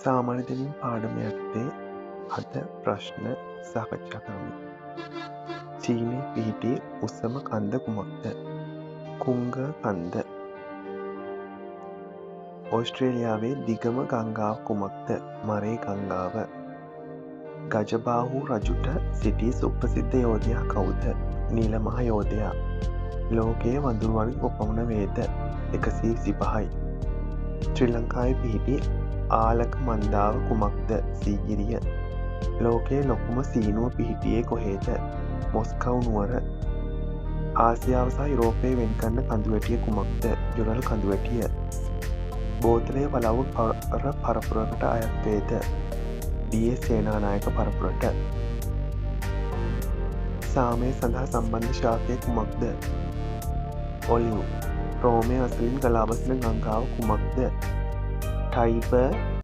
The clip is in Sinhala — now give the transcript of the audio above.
සාමාන්‍ය දෙනින් පාඩම යටතේ අද ප්‍රශ්න සාකච්ඡා කරමු. චීනයේ පිහිටි උසම කන්ද කුමක්ද? කුංග කන්ද. ඕස්ට්‍රේලියාවේ දිගම ගංගාව කුමක්ද? මරේ ගංගාව. ගජබාහු රජුට සිටි සුප්‍රසිද්ධ යෝධයා කවුද? නිලමහ යෝධයා. ලෝකයේ වඳුරු වර්ග කොපමණ වේද? 125යි. ශ්‍රී ලංකාවේ පිහිටි ආලක මන්දාව කුමක්ද? සීගිරිය. ලෝකයේ ලොකුම සීනුව පිහිටියේ කොහේද? මොස්කව් නුවර. ආසියාව සහ යුරෝපයේ වෙන්කරන කඳුවැටිය කුමක්ද? යුරල් කඳුවැටිය. බෝතලේ වලව් පරපුරකට අයත් වේද? ඩී.එස්. සේනානායක පරපුරට. සාමය සඳහා සම්බන්ධ ශාකය කුමක්ද? ඔලිව්. රෝමය අසලින් ගලා බසින ගංගාව කුමක්ද? ටයිබර්